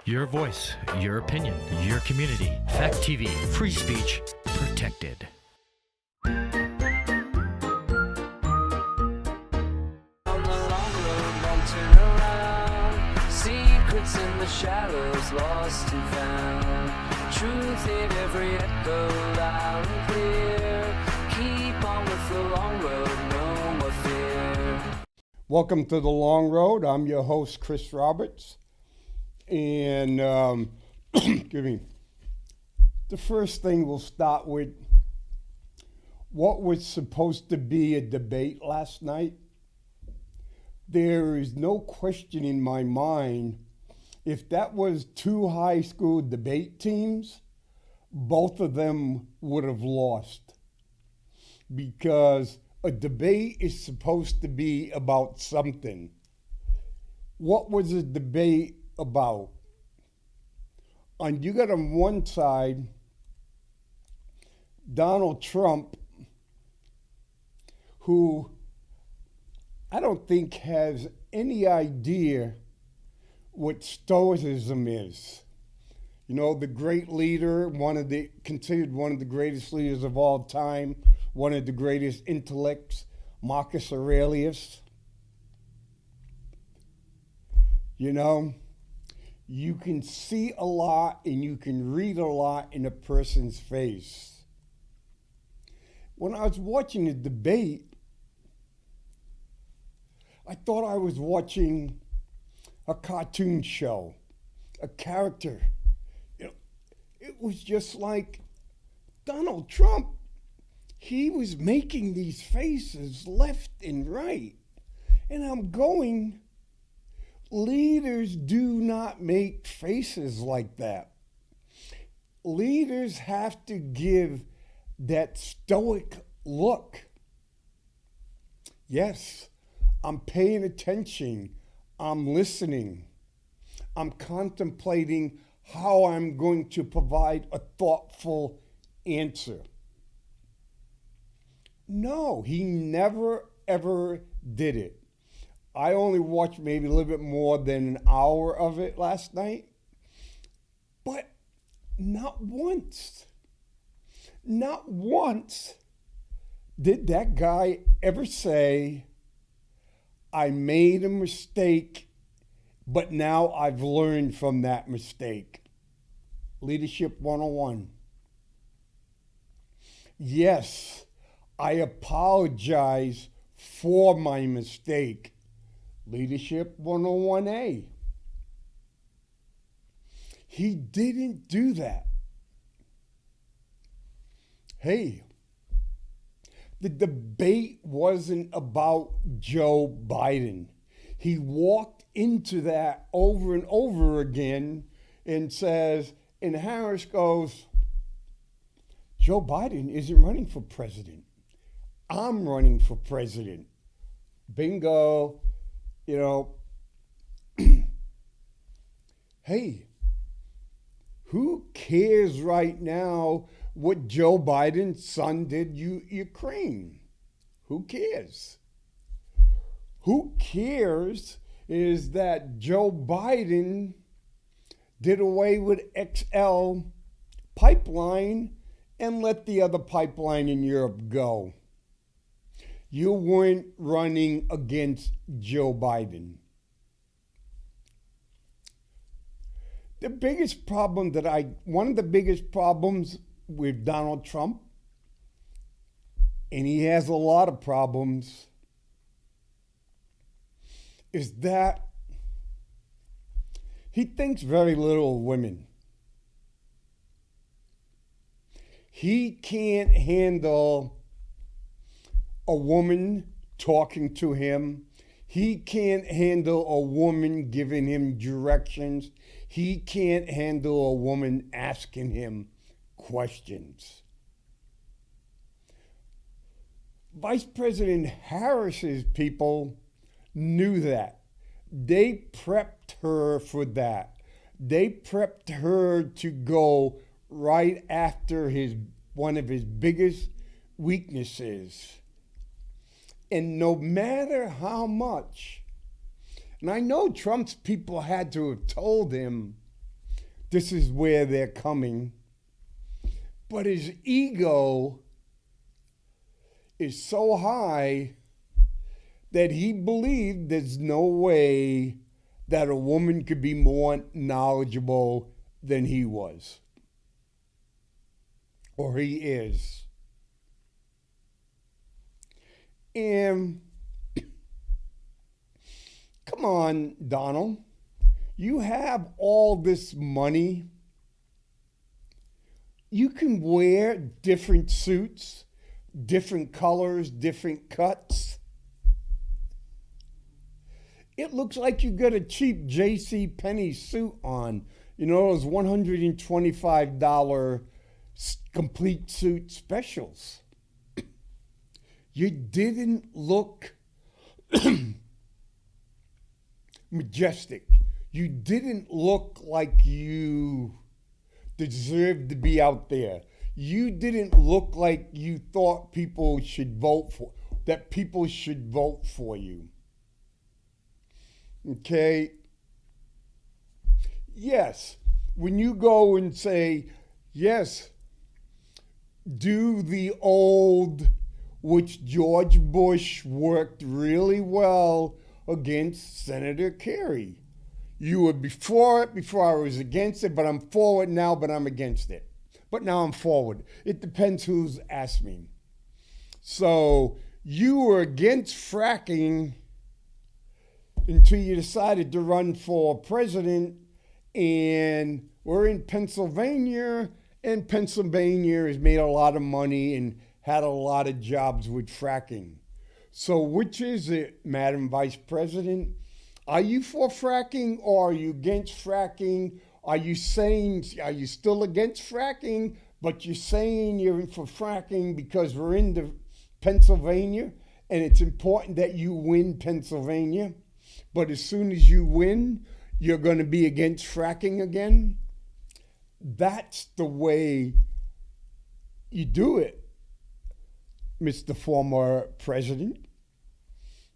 Your voice, your opinion, your community. Fact TV, free speech, protected. On the long road, won't turn around. Secrets in the shadows, lost and found. Truth in every echo, loud and clear. Keep on with the long road, no more fear. Welcome to The Long Road. I'm your host, Kris Roberts. And the first thing we'll start with what was supposed to be a debate last night. There is no question in my mind, if that was two high school debate teams, both of them would have lost. Because a debate is supposed to be about something. What was a debate about? And you got on one side Donald Trump, who I don't think has any idea what stoicism is. You know, the great leader, considered one of the greatest leaders of all time, one of the greatest intellects, Marcus Aurelius. You know, you can see a lot and you can read a lot in a person's face. When I was watching the debate, I thought I was watching a cartoon show, a character. You know, it was just like Donald Trump. He was making these faces left and right. And I'm going, leaders do not make faces like that. Leaders have to give that stoic look. Yes, I'm paying attention. I'm listening. I'm contemplating how I'm going to provide a thoughtful answer. No, he never, ever did it. I only watched maybe a little bit more than an hour of it last night. But not once did that guy ever say, I made a mistake, but now I've learned from that mistake. Leadership 101. Yes, I apologize for my mistake. Leadership 101A. He didn't do that. Hey, the debate wasn't about Joe Biden. He walked into that over and over again and says, and Harris goes, Joe Biden isn't running for president. I'm running for president. Bingo. You know, hey, who cares right now what Joe Biden's son did Ukraine? Who cares? Who cares is that Joe Biden did away with XL pipeline and let the other pipeline in Europe go. You weren't running against Joe Biden. One of the biggest problems with Donald Trump, and he has a lot of problems, is that he thinks very little of women. He can't handle a woman talking to him. He can't handle a woman giving him directions. He can't handle a woman asking him questions. Vice President Harris's people knew that. They prepped her for that. They prepped her to go right after one of his biggest weaknesses. And no matter how much, and I know Trump's people had to have told him, this is where they're coming. But his ego is so high that he believed there's no way that a woman could be more knowledgeable than he was. Or he is. And come on, Donald. You have all this money. You can wear different suits, different colors, different cuts. It looks like you got a cheap J.C. Penney suit on. You know, those $125 complete suit specials. You didn't look majestic. You didn't look like you deserved to be out there. You didn't look like you thought people should vote for, that people should vote for you. Okay? Yes, when you go and say, yes, do the old, which George Bush worked really well against Senator Kerry. You were before it, before I was against it, but I'm for it now, but I'm against it. But now I'm forward. It depends who's asked me. So you were against fracking until you decided to run for president, and we're in Pennsylvania, and Pennsylvania has made a lot of money and had a lot of jobs with fracking. So which is it, Madam Vice President? Are you for fracking or are you against fracking? Are you still against fracking, but you're saying you're for fracking because we're in Pennsylvania and it's important that you win Pennsylvania? But as soon as you win, you're going to be against fracking again? That's the way you do it, Mr. Former President.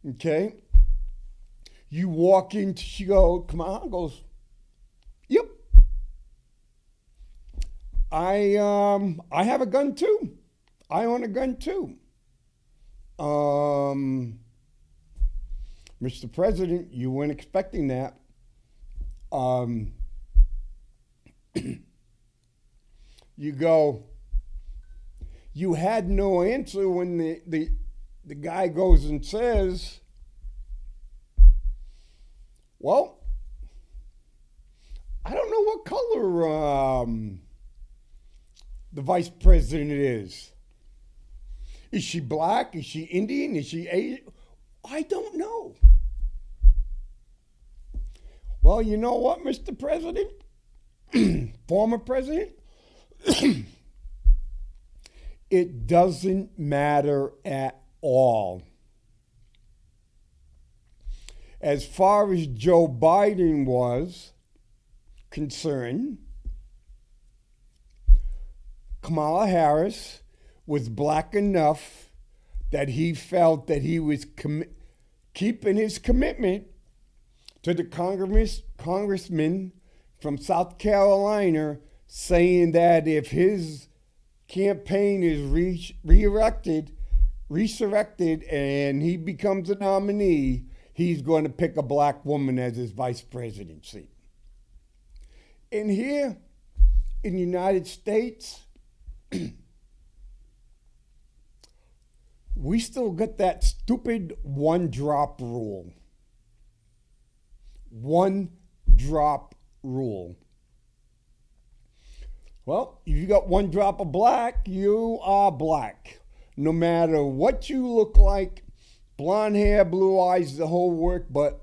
Okay? You walk in, she goes, come on, goes, yep. I have a gun too. I own a gun too. Mr. President, you weren't expecting that. You go, you had no answer when the guy goes and says, well, I don't know what color the vice president is. Is she black? Is she Indian? Is she Asian? I don't know. Well, you know what, Mr. President? Former president? It doesn't matter at all. As far as Joe Biden was concerned, Kamala Harris was black enough that he felt that he was keeping his commitment to the congressman from South Carolina, saying that if his campaign is resurrected and he becomes a nominee, he's going to pick a black woman as his vice presidency. And here in the United States, we still got that stupid one-drop rule. One-drop rule. Well, if you got one drop of black, you are black. No matter what you look like, blonde hair, blue eyes, the whole work. But,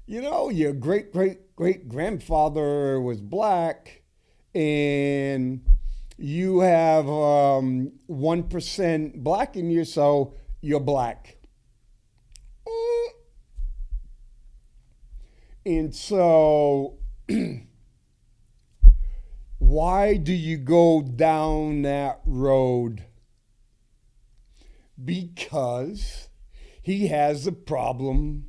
you know, your great-great-great-grandfather was black, and you have 1% black in you, so you're black. And so why do you go down that road? Because he has a problem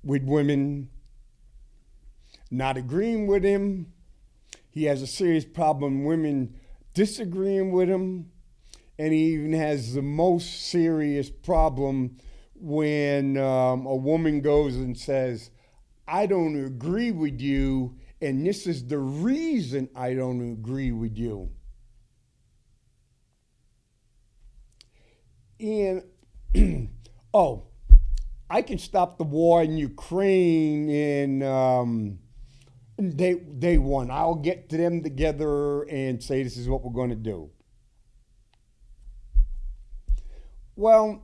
with women not agreeing with him. He has a serious problem women disagreeing with him. And he even has the most serious problem when a woman goes and says, I don't agree with you, and this is the reason I don't agree with you. And, oh, I can stop the war in Ukraine and they won. I'll get to them together and say this is what we're going to do. Well,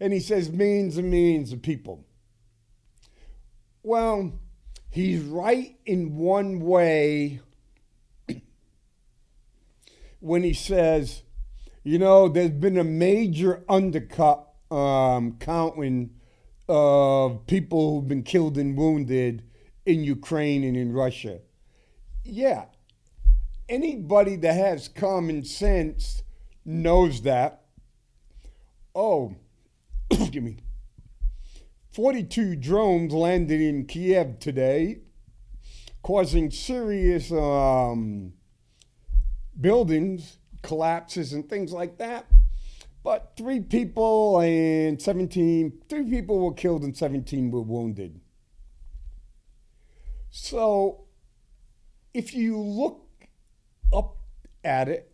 and he says millions and millions of people. Well, he's right in one way when he says, there's been a major undercut counting of people who've been killed and wounded in Ukraine and in Russia. Yeah, anybody that has common sense knows that. Oh, excuse me. 42 drones landed in Kiev today, causing serious buildings, collapses, and things like that. But 3 people were killed and 17 were wounded. So if you look up at it,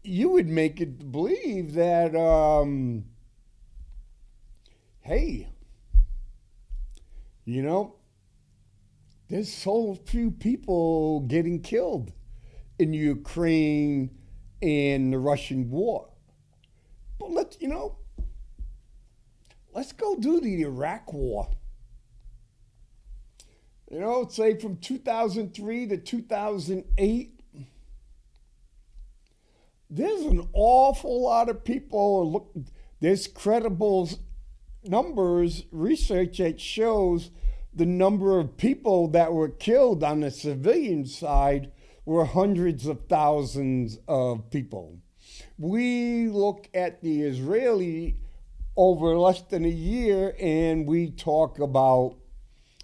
you would make it believe that, hey, there's so few people getting killed in Ukraine and the Russian war. But let's go do the Iraq war. Say from 2003 to 2008, there's an awful lot of people. There's credible numbers, research that shows the number of people that were killed on the civilian side were hundreds of thousands of people. We look at the Israeli over less than a year and we talk about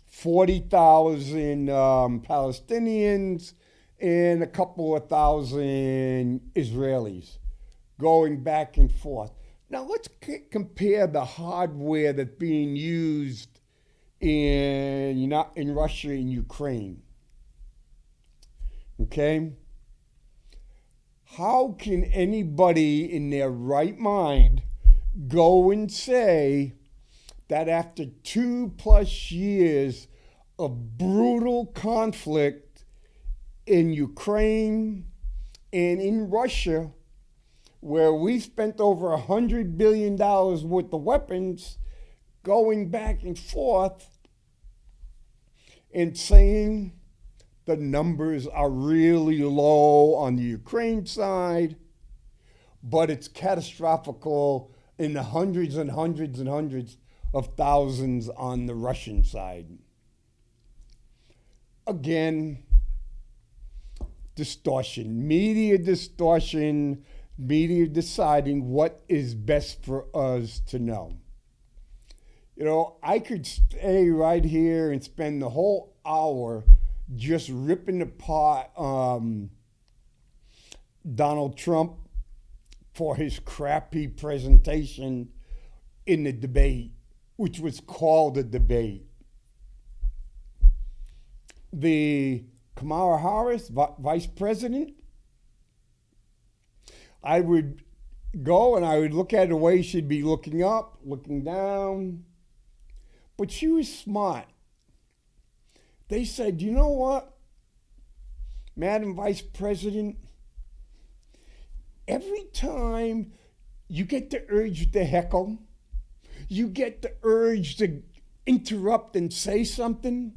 40,000 Palestinians and a couple of thousand Israelis going back and forth. Now let's compare the hardware that's being used in Russia and Ukraine. Okay? How can anybody in their right mind go and say that after 2+ years of brutal conflict in Ukraine and in Russia, where we spent over $100 billion worth of weapons going back and forth and saying the numbers are really low on the Ukraine side, but it's catastrophical in the hundreds and hundreds and hundreds of thousands on the Russian side. Again, distortion, media deciding what is best for us to know. I could stay right here and spend the whole hour just ripping apart Donald Trump for his crappy presentation in the debate, which was called a debate. The Kamala Harris, vice president, I would go and I would look at the way she'd be looking up, looking down. But she was smart. They said, you know what, Madam Vice President, every time you get the urge to heckle, you get the urge to interrupt and say something,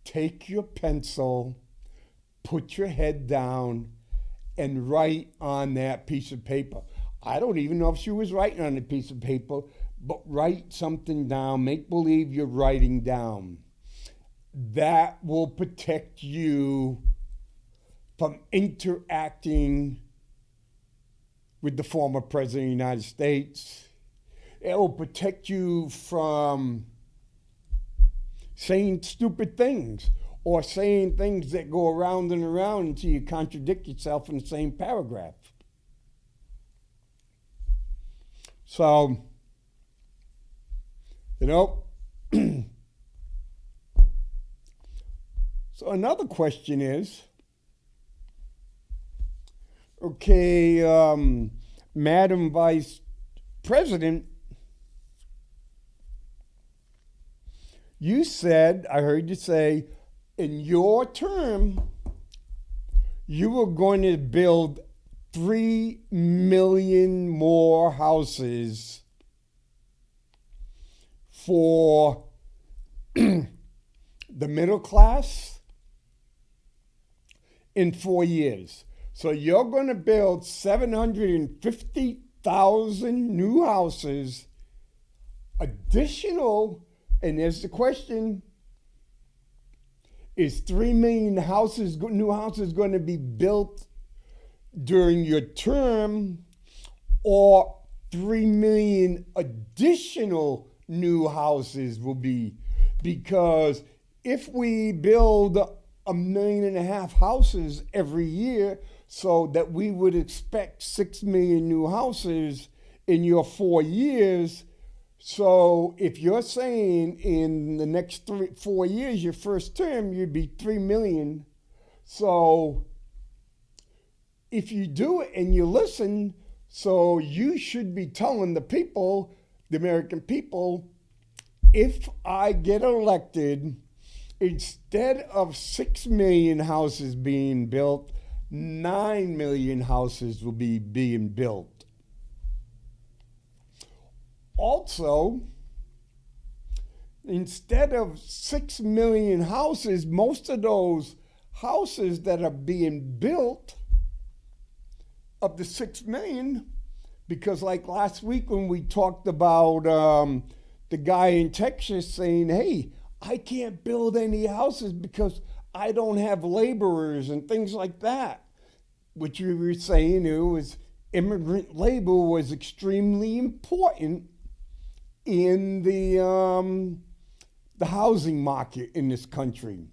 take your pencil, put your head down, and write on that piece of paper. I don't even know if she was writing on a piece of paper, but write something down. Make believe you're writing down. That will protect you from interacting with the former president of the United States. It will protect you from saying stupid things or saying things that go around and around until you contradict yourself in the same paragraph. So, so another question is, okay, Madam Vice President, you said, I heard you say, in your term, you were going to build 3 million more houses for the middle class in 4 years. So you're going to build 750,000 new houses, additional, and there's the question, is 3 million new houses going to be built during your term, or 3 million additional new houses will be? Because if we build 1.5 million houses every year, so that we would expect 6 million new houses in your 4 years. So if you're saying in the next 4 years, your first term, you'd be 3 million. So if you do it and you listen, so you should be telling the people, the American people, if I get elected, instead of 6 million houses being built, 9 million houses will be being built. Also, instead of 6 million houses, most of those houses that are being built, of the 6 million, because like last week when we talked about the guy in Texas saying, hey, I can't build any houses because I don't have laborers and things like that. Which you were saying, it was immigrant labor was extremely important in the housing market in this country.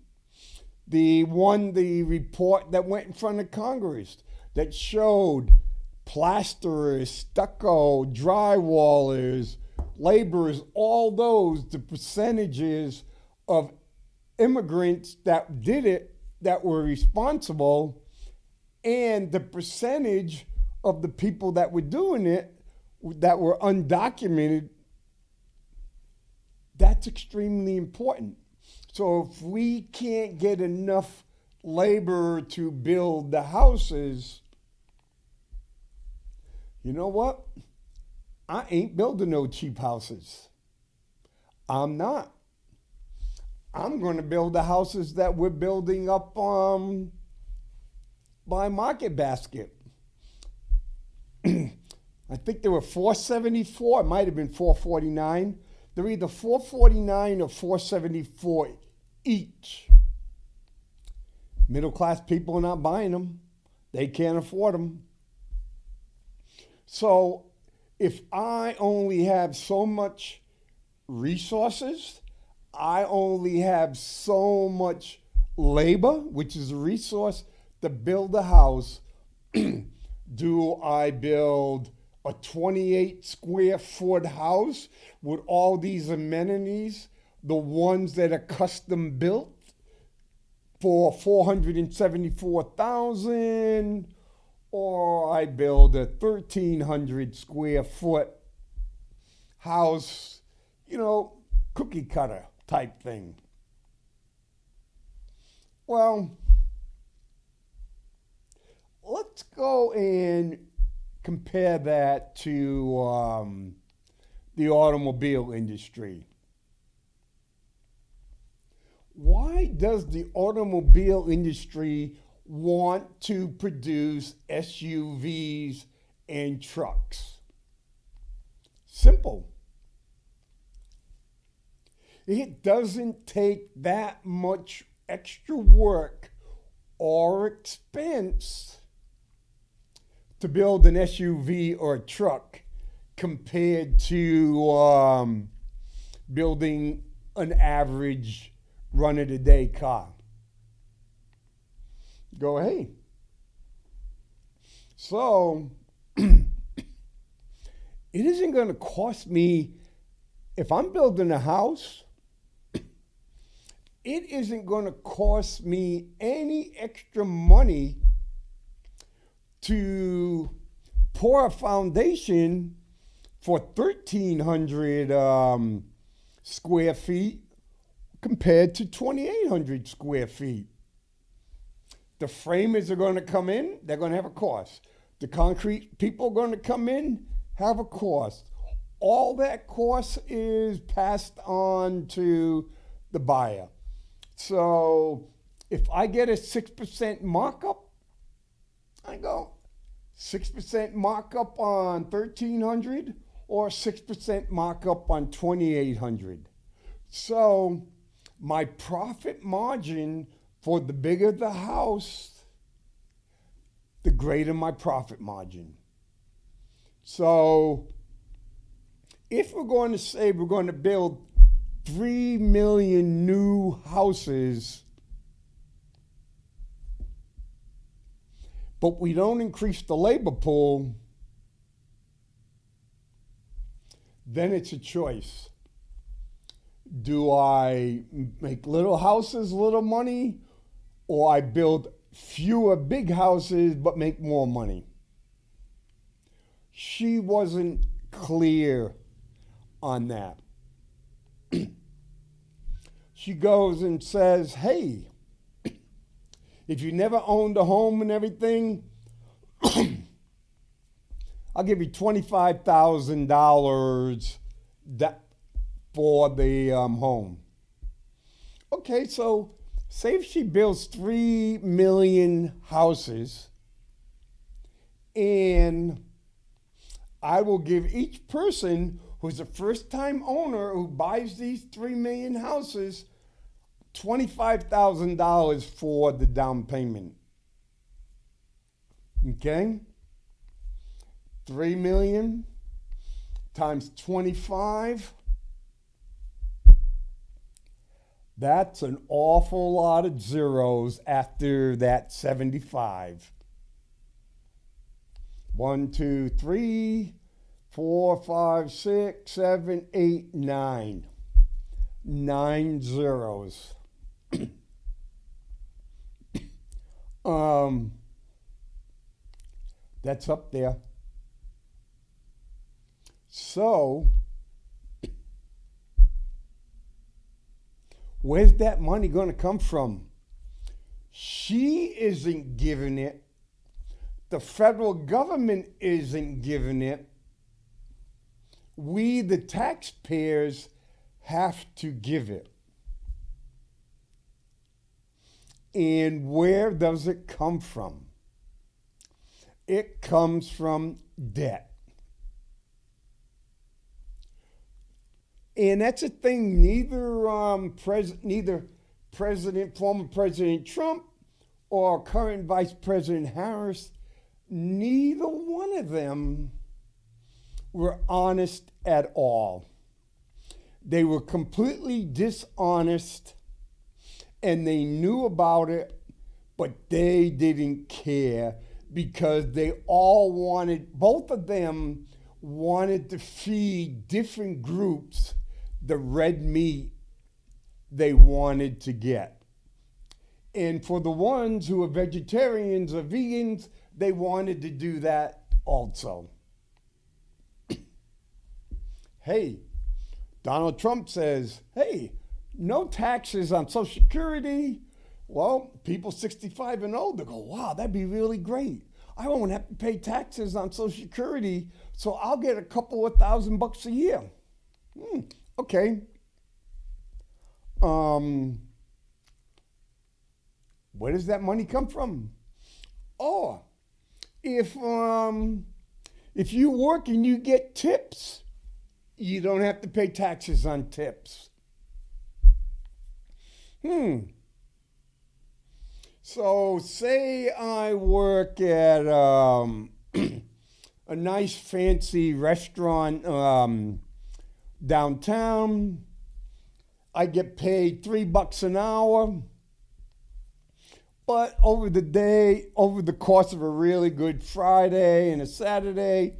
The report that went in front of Congress that showed plasterers, stucco, drywallers, laborers, all those, the percentages of immigrants that did it, that were responsible, and the percentage of the people that were doing it that were undocumented. That's extremely important. So if we can't get enough labor to build the houses, you know what? I ain't building no cheap houses. I'm not. I'm going to build the houses that we're building up by Market Basket. I think there were 474. It might have been 449. They're either 449 or 474 each. Middle class people are not buying them. They can't afford them. So if I only have so much resources, I only have so much labor, which is a resource, to build a house. Do I build a 28 square foot house with all these amenities, the ones that are custom built for $474,000, or I build a 1,300 square foot house, cookie cutter type thing? Well, let's go and compare that to the automobile industry. Why does the automobile industry want to produce SUVs and trucks? Simple. It doesn't take that much extra work or expense to build an SUV or a truck compared to building an average run-of-the-day car. Go, hey. So, it isn't going to cost me, if I'm building a house, it isn't going to cost me any extra money to pour a foundation for 1,300 square feet compared to 2,800 square feet. The framers are going to come in, they're going to have a cost. The concrete people are going to come in, have a cost. All that cost is passed on to the buyer. So if I get a 6% markup, I go 6% markup on 1,300 or 6% markup on 2,800. So my profit margin, for the bigger the house, the greater my profit margin. So if we're going to say we're going to build 3 million new houses, but we don't increase the labor pool, then it's a choice. Do I make little houses, little money, or I build fewer big houses but make more money? She wasn't clear on that. She goes and says, hey, if you never owned a home and everything, I'll give you $25,000 for the home. Okay, so say if she builds 3 million houses, and I will give each person who's a first-time owner who buys these 3 million houses $25,000 for the down payment. Okay? 3 million times 25. That's an awful lot of zeros after that 75. 1, 2, 3, 4, 5, 6, 7, 8, 9. 9 zeros. That's up there. So, where's that money going to come from? She isn't giving it. The federal government isn't giving it. We, the taxpayers, have to give it. And where does it come from? It comes from debt. And that's a thing neither former President Trump or current Vice President Harris, neither one of them were honest at all. They were completely dishonest, and they knew about it, but they didn't care because they all wanted, both of them wanted to feed different groups the red meat they wanted to get. And for the ones who are vegetarians or vegans, they wanted to do that also. Hey, Donald Trump says, hey, no taxes on Social Security. Well, people 65 and older go, wow, that'd be really great. I won't have to pay taxes on Social Security, so I'll get a couple of $1,000 a year. Okay. Where does that money come from? Oh, if you work and you get tips, you don't have to pay taxes on tips. So say I work at a nice fancy restaurant downtown. I get paid $3 an hour. But over the course of a really good Friday and a Saturday,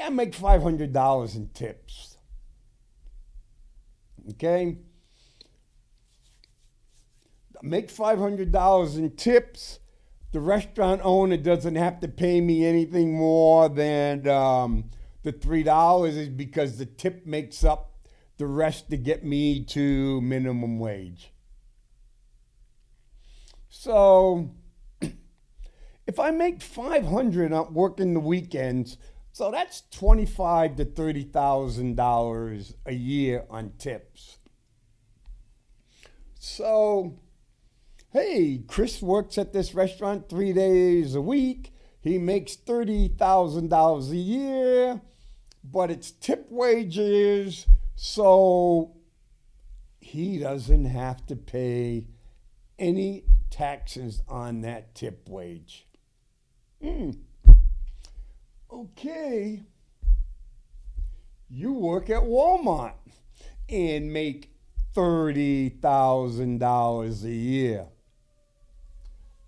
I make $500 in tips. Okay? I make $500 in tips. The restaurant owner doesn't have to pay me anything more than the $3 is because the tip makes up the rest to get me to minimum wage. So if I make $500 working the weekends, so that's $25,000 to $30,000 a year on tips. So, hey, Kris works at this restaurant 3 days a week. He makes $30,000 a year, but it's tip wages, so he doesn't have to pay any taxes on that tip wage. Okay. You work at Walmart and make $30,000 a year.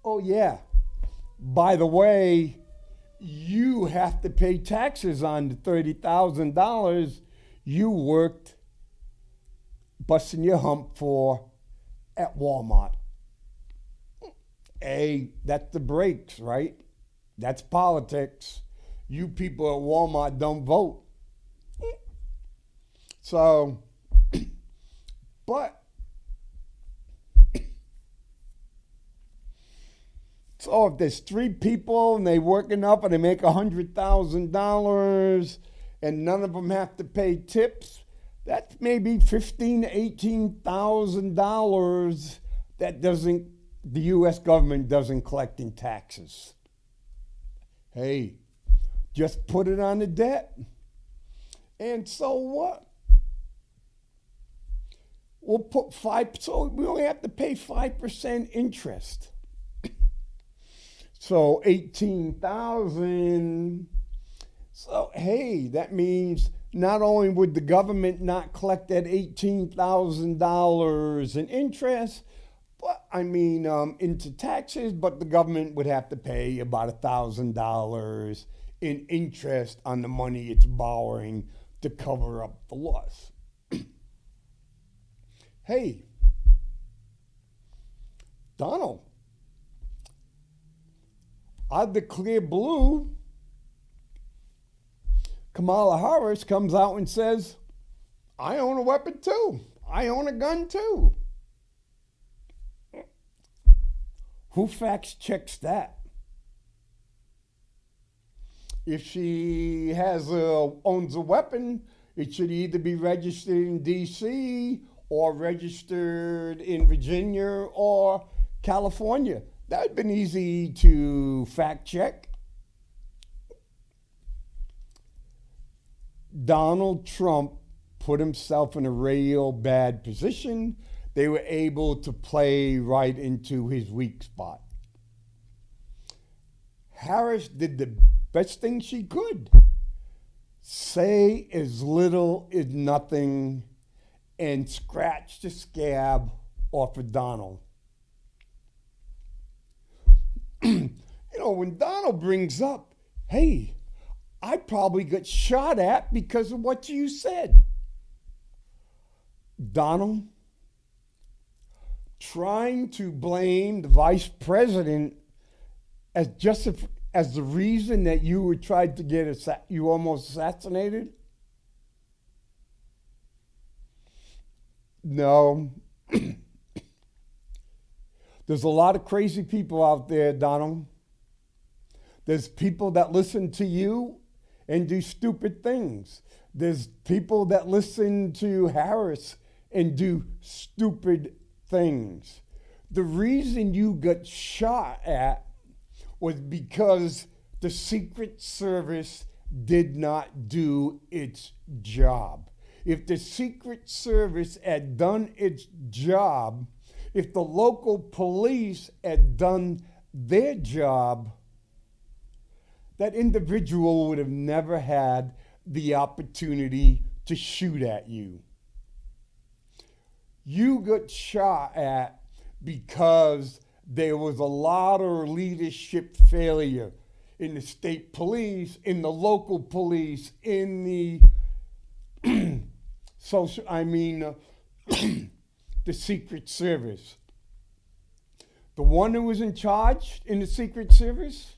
Oh, yeah. By the way, you have to pay taxes on the $30,000 you worked busting your hump for at Walmart. Hey, that's the breaks, right? That's politics. You people at Walmart don't vote. So, but, so if there's 3 people and they working up and they make $100,000 and none of them have to pay tips, that's maybe $15,000 to $18,000 that the U.S. government doesn't collect in taxes. Hey, just put it on the debt. And so what? We'll put so we only have to pay 5% interest. So 18,000. So hey, that means not only would the government not collect that $18,000 in interest, but into taxes, but the government would have to pay about $1,000 in interest on the money it's borrowing to cover up the loss. Hey, Donald, out of the clear blue, Kamala Harris comes out and says, I own a weapon too. I own a gun too. Who fact checks that? If she owns a weapon, it should either be registered in D.C. or registered in Virginia or California. That would have been easy to fact check. Donald Trump put himself in a real bad position. They were able to play right into his weak spot. Harris did the best thing she could. Say as little as nothing and scratch the scab off of Donald. When Donald brings up, hey, I probably got shot at because of what you said. Donald, trying to blame the vice president as the reason that you were tried to get you almost assassinated? No. There's a lot of crazy people out there, Donald. There's people that listen to you and do stupid things. There's people that listen to Harris and do stupid things. The reason you got shot at was because the Secret Service did not do its job. If the Secret Service had done its job, if the local police had done their job, that individual would have never had the opportunity to shoot at you. you got shot at because there was a lot of leadership failure in the state police, in the local police, in the the Secret Service. The one who was in charge in the Secret Service,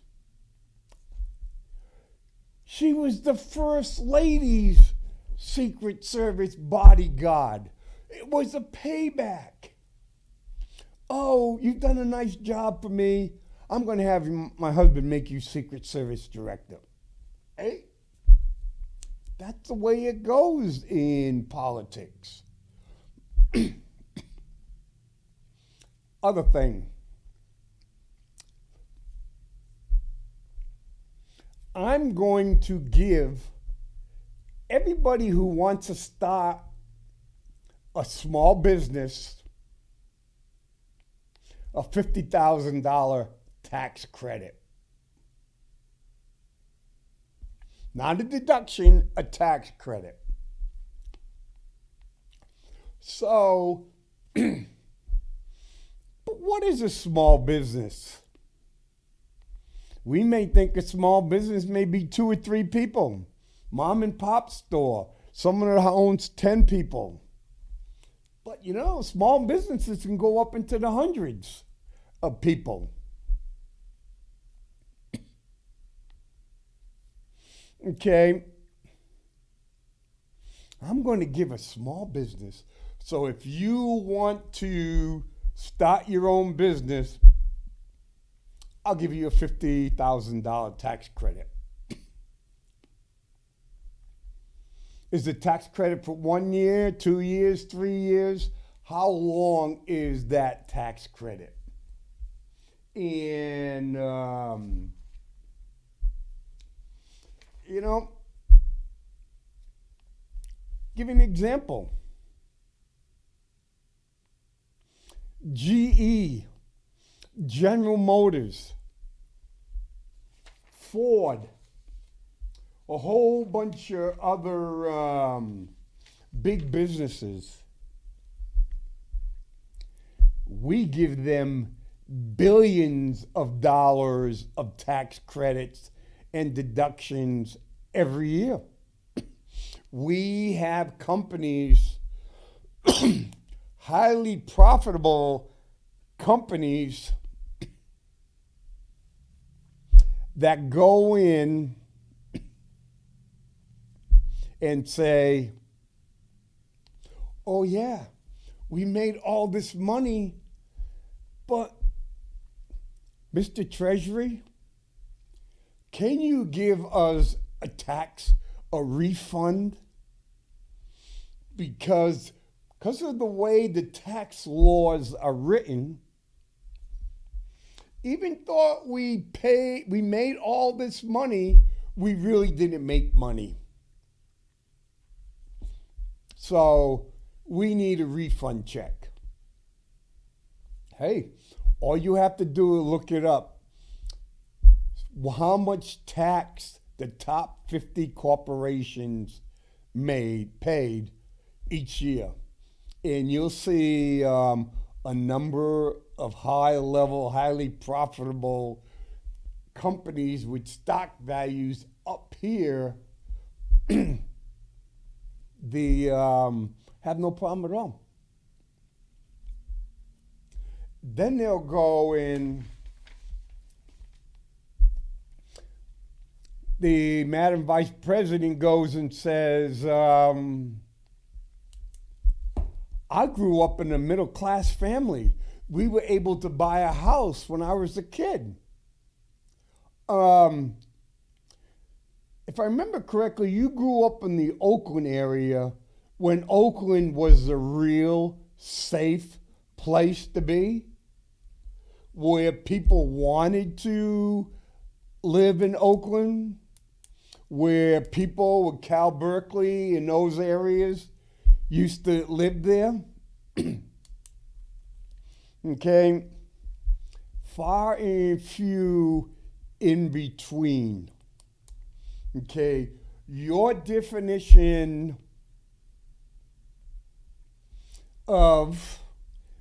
she was the First Lady's Secret Service bodyguard. It was a payback. Oh, you've done a nice job for me. I'm going to have my husband make you Secret Service director. Hey, that's the way it goes in politics. Other thing. I'm going to give everybody who wants to start a small business a $50,000 tax credit. Not a deduction, a tax credit. So, but what is a small business? We may think a small business may be 2 or 3 people. Mom and pop store. Someone that owns 10 people. But you know, small businesses can go up into the hundreds of people. Okay. I'm going to give a small business. So if you want to start your own business, I'll give you a $50,000 tax credit. Is the tax credit for 1 year, 2 years, 3 years? How long is that tax credit? And, you know, give an example. GE, General Motors, Ford, a whole bunch of other big businesses. We give them billions of dollars of tax credits and deductions every year. We have companies, highly profitable companies, that go in and say, oh yeah, we made all this money, but Mr. Treasury, can you give us a refund? Because of the way the tax laws are written, even though we made all this money, we really didn't make money. So we need a refund check. Hey, all you have to do is look it up. How much tax the top 50 corporations paid each year. And you'll see a number of high-level, highly profitable companies with stock values up here have no problem at all. Then they'll go in. The Madam Vice President goes and says, I grew up in a middle-class family. We were able to buy a house when I was a kid. If I remember correctly, you grew up in the Oakland area when Oakland was a real safe place to be, where people wanted to live in Oakland, where people with Cal Berkeley in those areas used to live there. Okay, far and few in between. Okay, your definition of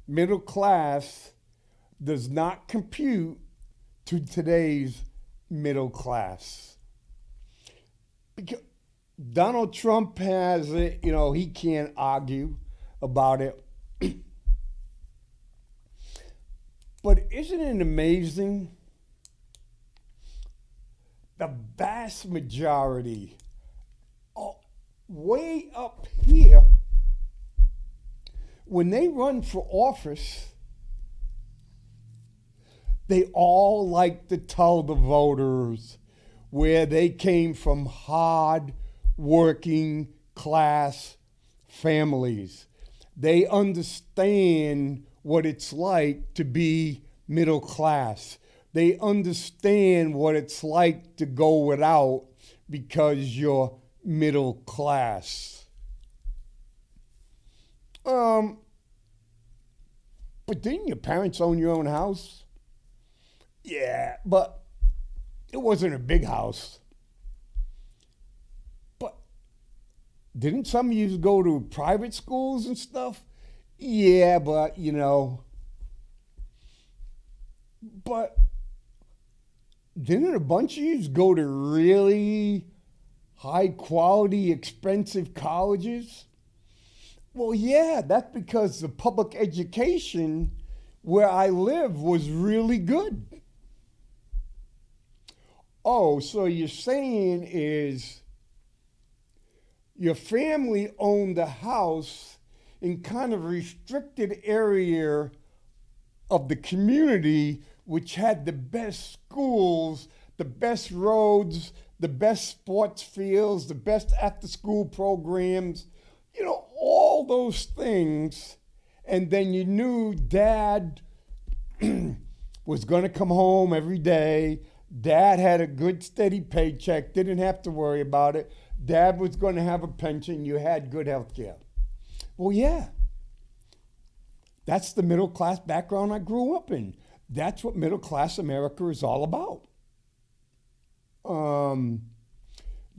middle class does not compute to today's middle class. Because Donald Trump has it, he can't argue about it. But isn't it amazing? The vast majority, way up here, when they run for office, they all like to tell the voters where they came from hard working class families. They understand what it's like to be middle class. They understand what it's like to go without because you're middle class. But didn't your parents own your own house? Yeah, but it wasn't a big house. But didn't some of you go to private schools and stuff? Yeah, but but didn't a bunch of you go to really high quality, expensive colleges? Well, yeah, that's because the public education where I live was really good. Oh, so you're saying is your family owned a house in kind of a restricted area of the community, which had the best schools, the best roads, the best sports fields, the best after-school programs, all those things. And then you knew Dad was going to come home every day. Dad had a good, steady paycheck, didn't have to worry about it. Dad was going to have a pension. You had good health care. Well, yeah. That's the middle class background I grew up in. That's what middle class America is all about.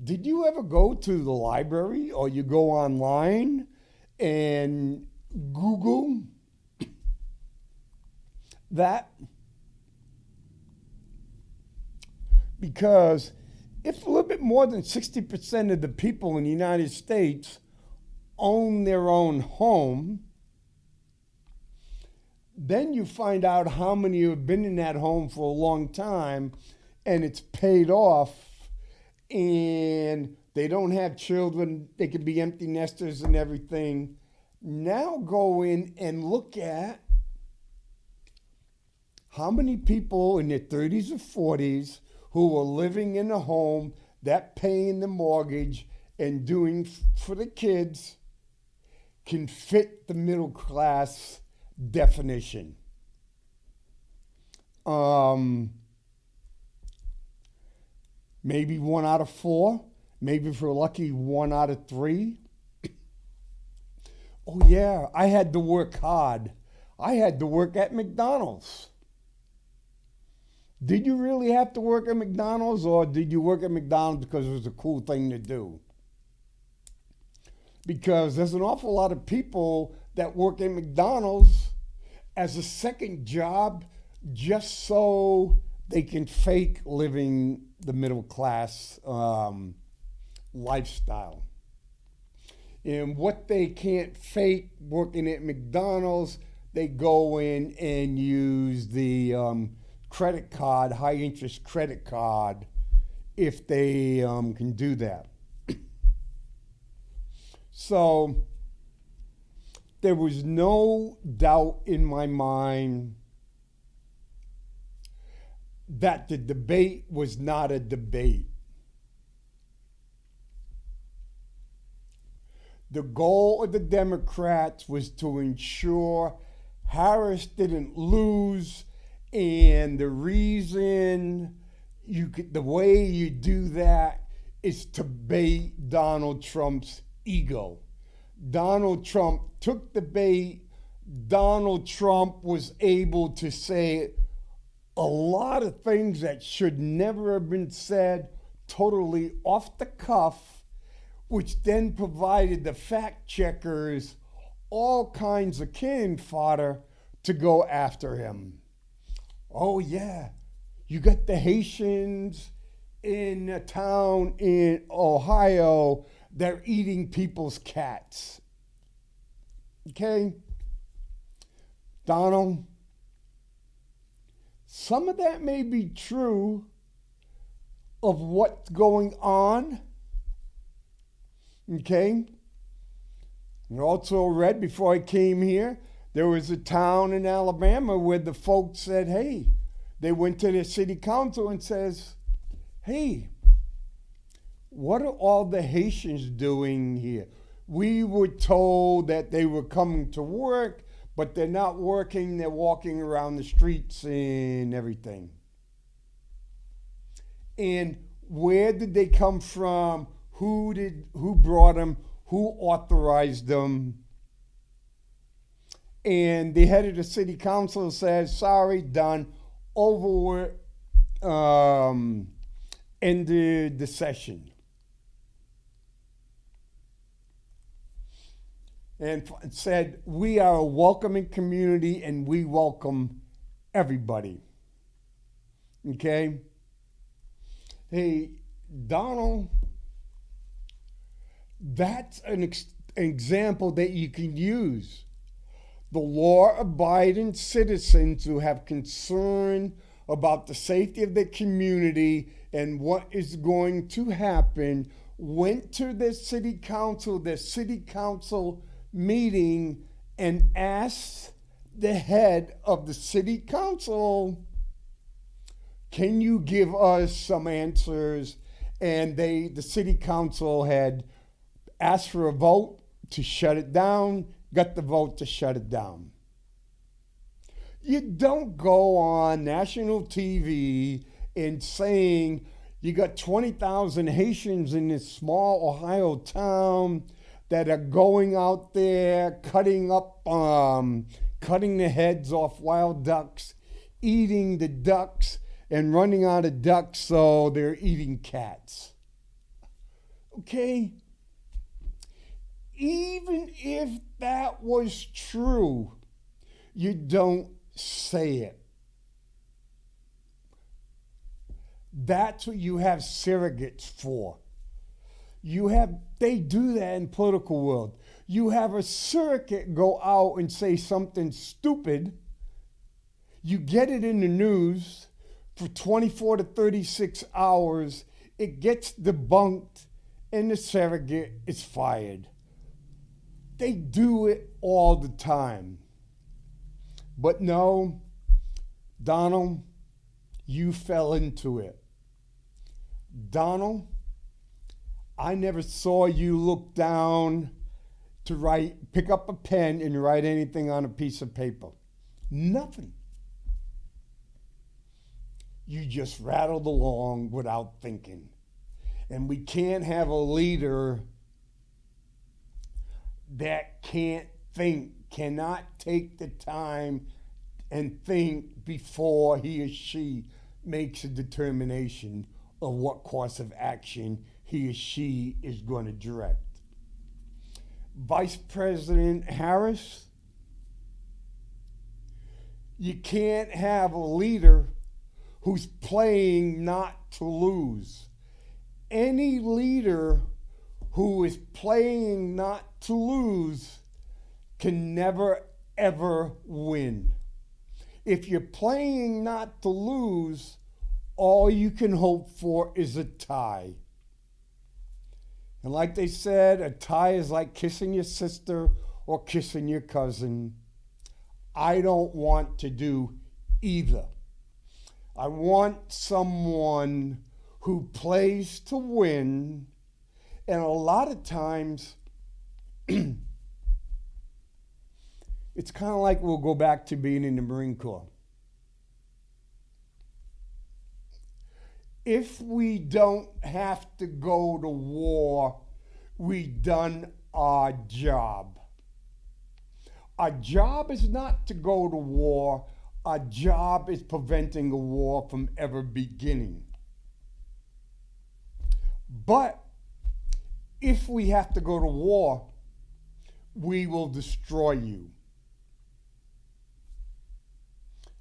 Did you ever go to the library or you go online and Google that? Because if a little bit more than 60% of the people in the United States own their own home, then you find out how many have been in that home for a long time and it's paid off and they don't have children. They could be empty nesters and everything. Now go in and look at how many people in their 30s or 40s who are living in a home that paying the mortgage and doing for the kids can fit the middle class definition. Maybe 1 out of 4, maybe if we're lucky 1 out of 3. Oh yeah, I had to work hard. I had to work at McDonald's. Did you really have to work at McDonald's, or did you work at McDonald's because it was a cool thing to do? Because there's an awful lot of people that work at McDonald's as a second job just so they can fake living the middle class lifestyle. And what they can't fake working at McDonald's, they go in and use the credit card, high interest credit card, if they can do that. So there was no doubt in my mind that the debate was not a debate. The goal of the Democrats was to ensure Harris didn't lose, and the reason the way you do that is to bait Donald Trump's ego. Donald Trump took the bait. Donald Trump was able to say a lot of things that should never have been said, totally off the cuff, which then provided the fact checkers all kinds of cannon fodder to go after him. Oh, yeah, you got the Haitians in a town in Ohio. They're eating people's cats. Okay? Donald, some of that may be true of what's going on. Okay? I also read before I came here, there was a town in Alabama where the folks said, hey, they went to the city council and says, hey, what are all the Haitians doing here? We were told that they were coming to work, but they're not working. They're walking around the streets and everything. And where did they come from? Who brought them? Who authorized them? And the head of the city council says, sorry, done, over, ended the session. And said, we are a welcoming community and we welcome everybody. Okay? Hey, Donald, that's an example that you can use. The law-abiding citizens who have concern about the safety of the community and what is going to happen went to the city council meeting and asked the head of the city council, can you give us some answers? And the city council had asked for a vote to shut it down, got the vote to shut it down. You don't go on national TV and saying you got 20,000 Haitians in this small Ohio town that are going out there cutting the heads off wild ducks, eating the ducks, and running out of ducks, so they're eating cats. Okay? Even if that was true, you don't say it. That's what you have surrogates for. They do that in political world. You have a surrogate go out and say something stupid. You get it in the news for 24 to 36 hours. It gets debunked and the surrogate is fired. They do it all the time. But no, Donald, you fell into it. Donald, I never saw you look down to pick up a pen and write anything on a piece of paper. Nothing. You just rattled along without thinking. And we can't have a leader that can't think, cannot take the time and think before he or she makes a determination of what course of action he or she is going to direct. Vice President Harris, you can't have a leader who's playing not to lose. Any leader who is playing not to lose can never, ever win. If you're playing not to lose, all you can hope for is a tie. And like they said, a tie is like kissing your sister or kissing your cousin. I don't want to do either. I want someone who plays to win, and a lot of times it's kind of like we'll go back to being in the Marine Corps. If we don't have to go to war, we've done our job. Our job is not to go to war. Our job is preventing a war from ever beginning. But if we have to go to war, we will destroy you.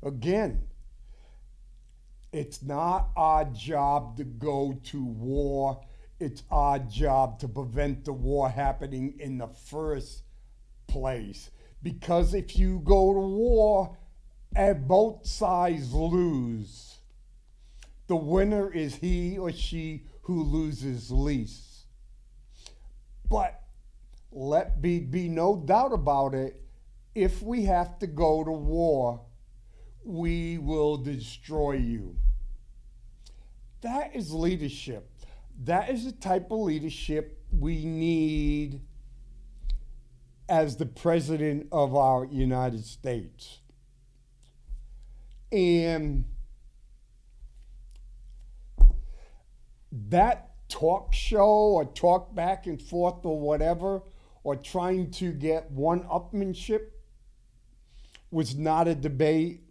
Again, it's not our job to go to war. It's our job to prevent the war happening in the first place. Because if you go to war and both sides lose, the winner is he or she who loses least. But let be no doubt about it, if we have to go to war, we will destroy you. That is leadership. That is the type of leadership we need as the president of our United States. And that talk show or talk back and forth or whatever, or trying to get one-upmanship was not a debate,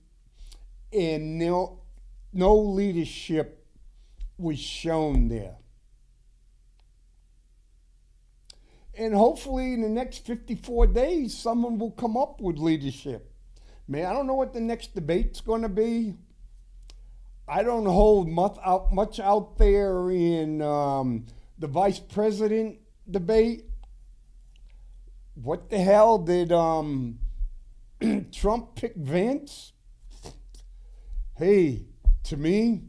and no leadership was shown there. And hopefully in the next 54 days, someone will come up with leadership. Man, I don't know what the next debate's going to be. I don't hold much out there in the vice president debate. What the hell did Trump pick Vance? Hey, to me,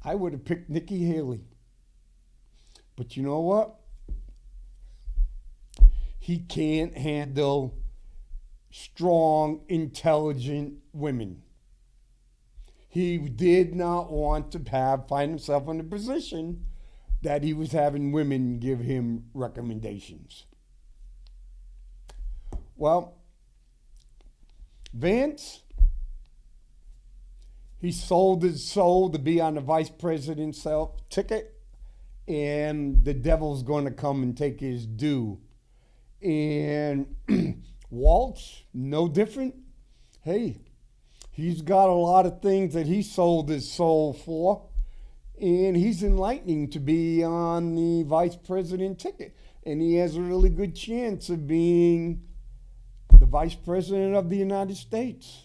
I would have picked Nikki Haley. But you know what? He can't handle strong, intelligent women. He did not want to find himself in a position that he was having women give him recommendations. Well, Vance, he sold his soul to be on the vice president's ticket, and the devil's going to come and take his due. And Waltz, no different. Hey, he's got a lot of things that he sold his soul for, and he's enlightening to be on the vice president ticket. And he has a really good chance of being the vice president of the United States.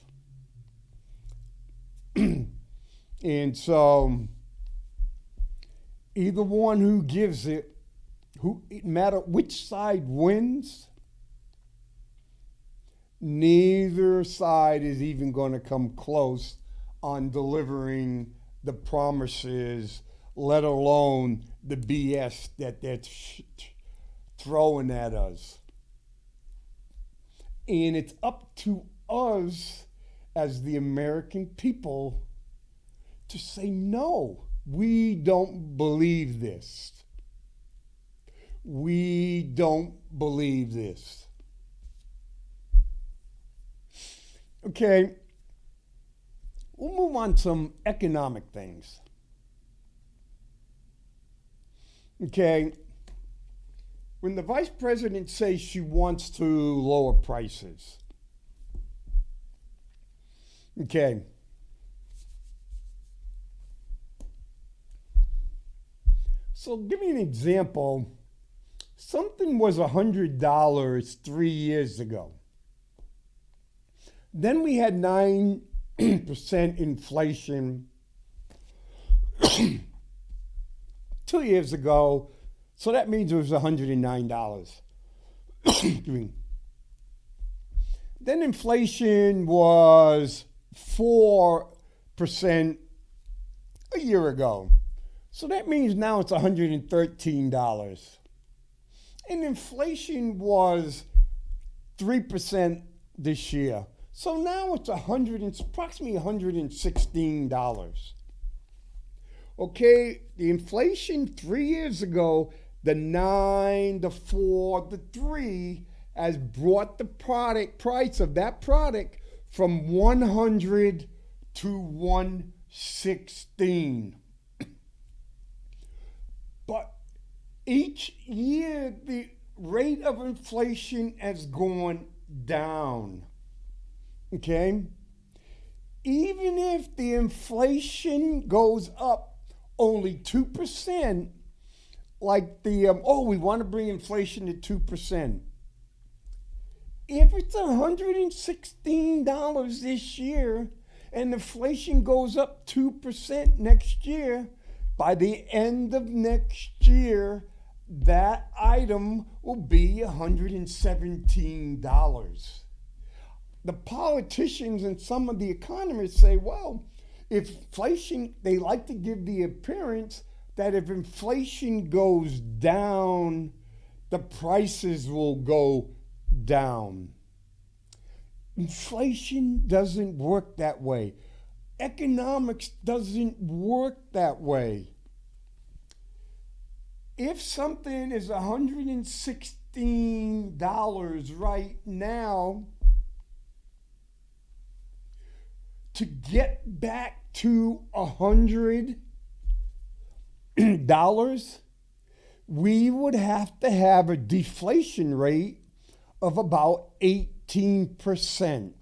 And so, either one who gives it, it matter which side wins, neither side is even going to come close on delivering the promises, let alone the BS that they're throwing at us. And it's up to us as the American people to say, no, we don't believe this. We don't believe this. Okay, we'll move on to some economic things. Okay, when the vice president says she wants to lower prices, okay, so give me an example. Something was $100 3 years ago. Then we had 9% inflation 2 years ago, so that means it was $109. Then inflation was 4% a year ago, so that means now it's $113. And inflation was 3% this year. So now it's approximately $116. Okay, the inflation 3 years ago, the 9, the 4, the 3, has brought the price of that product from 100 to 116. But each year, the rate of inflation has gone down. Okay? Even if the inflation goes up only 2%, like we want to bring inflation to 2%. if it's $116 this year and inflation goes up 2% next year, by the end of next year, that item will be $117. The politicians and some of the economists say, well, if inflation, they like to give the appearance that if inflation goes down, the prices will go down. Inflation doesn't work that way. Economics doesn't work that way. If something is $116 right now, to get back to $100, we would have to have a deflation rate of about 18%.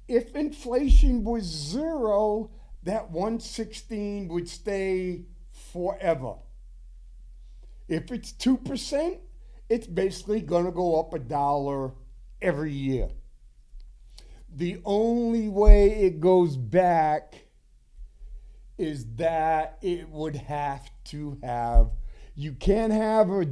If inflation was 0, that 116 would stay forever. If it's 2%, it's basically going to go up $1 every year. The only way it goes back is that it would have to have, you can't have a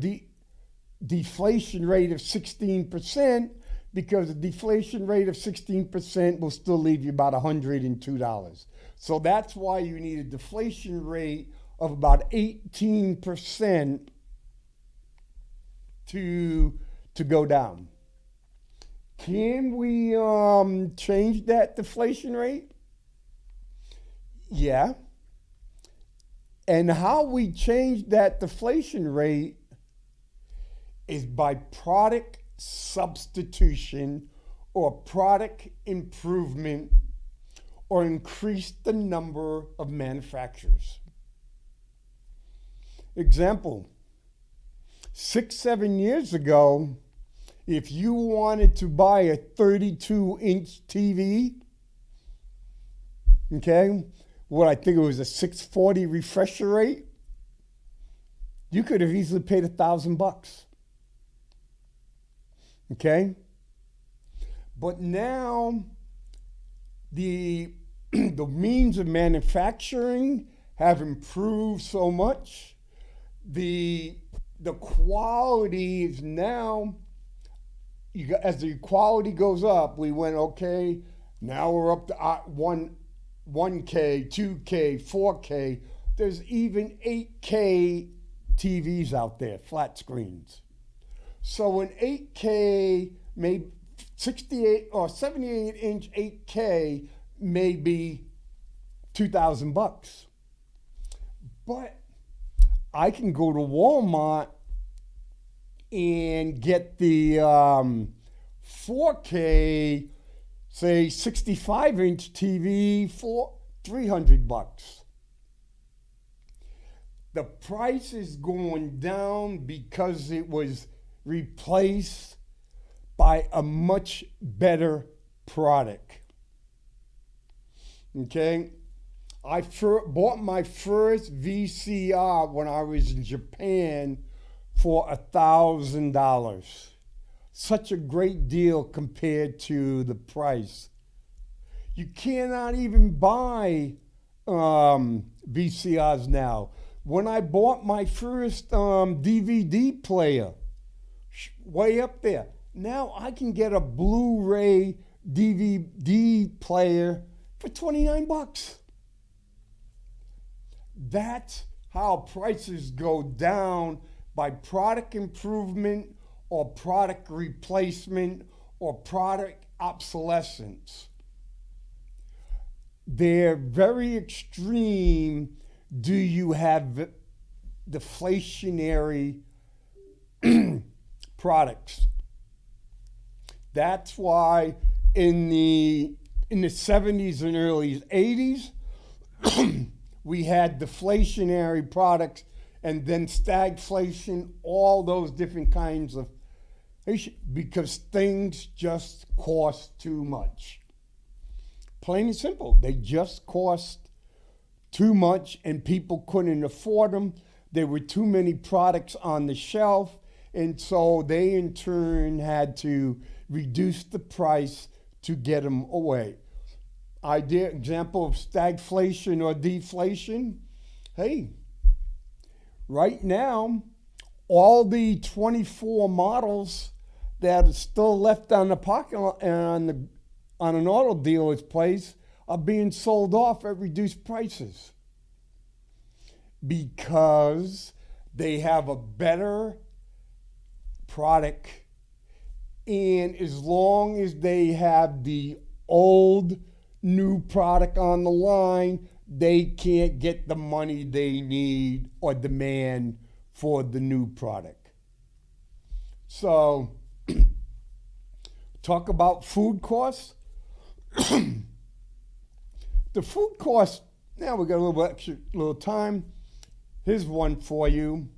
deflation rate of 16%, because a deflation rate of 16% will still leave you about $102. So that's why you need a deflation rate of about 18% to go down. Can we change that deflation rate? Yeah. And how we change that deflation rate is by product substitution or product improvement, or increase the number of manufacturers. Example, 6-7 years ago, if you wanted to buy a 32-inch TV, okay, what I think it was a 640 refresh rate, you could have easily paid $1,000. Okay? But now the means of manufacturing have improved so much. The quality is now, as the quality goes up, we went, okay, now we're up to 1K, 2K, 4K. There's even 8K TVs out there, flat screens. So an 8K, maybe 68 or 78-inch 8K may be $2,000. But I can go to Walmart and get the 4K, say 65-inch TV for $300. The price is going down because it was replaced by a much better product. Okay? I bought my first VCR when I was in Japan for $1,000. Such a great deal compared to the price. You cannot even buy VCRs now. When I bought my first DVD player, way up there, now I can get a Blu-ray DVD player for $29. That's how prices go down, by product improvement or product replacement or product obsolescence. They're very extreme. Do you have deflationary products? That's why in the 70s and early 80s, we had deflationary products, and then stagflation, all those different kinds of, because things just cost too much. Plain and simple, they just cost too much and people couldn't afford them. There were too many products on the shelf, And so they in turn had to reduce the price to get them away. Example of stagflation or deflation. Hey, right now, all the 24 models that are still left on the parking lot on an auto dealer's place are being sold off at reduced prices because they have a better product, and as long as they have the old new product on the line, they can't get the money they need or demand for the new product. So talk about food costs. The food costs, now we got a little time. Here's one for you.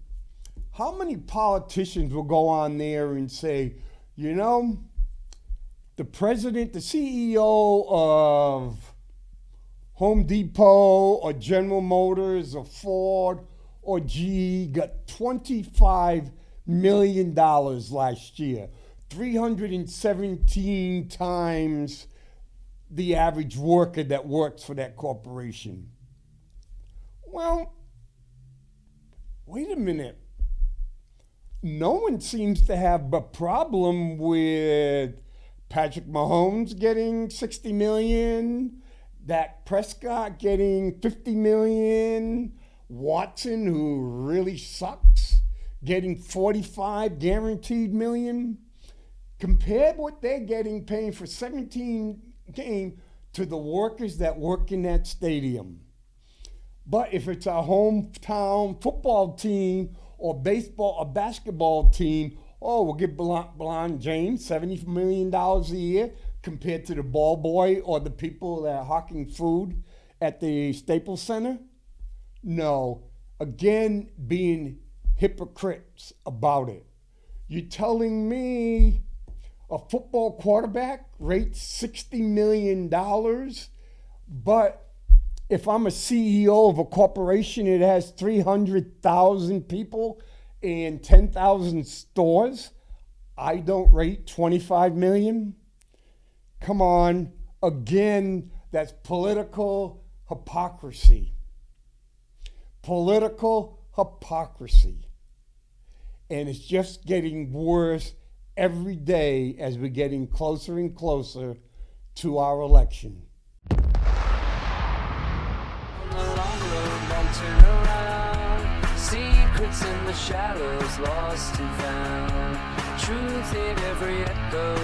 How many politicians will go on there and say, you know, the president, the CEO of Home Depot or General Motors or Ford or GE got $25 million last year, 317 times the average worker that works for that corporation. Well, wait a minute. No one seems to have a problem with Patrick Mahomes getting $60 million, Dak Prescott getting $50 million, Watson, who really sucks, getting $45 guaranteed million. Compare what they're getting, paying for 17 games to the workers that work in that stadium. But if it's a hometown football team or baseball or basketball team, we'll give LeBron James $70 million a year compared to the ball boy or the people that are hawking food at the Staples Center. No, again, being hypocrites about it. You're telling me a football quarterback rates $60 million, but if I'm a CEO of a corporation that has 300,000 people and 10,000 stores, I don't rate $25 million? Come on. Again, that's political hypocrisy. Political hypocrisy. And it's just getting worse every day as we're getting closer and closer to our election. Turn around, secrets in the shadows lost and found, truth in every echo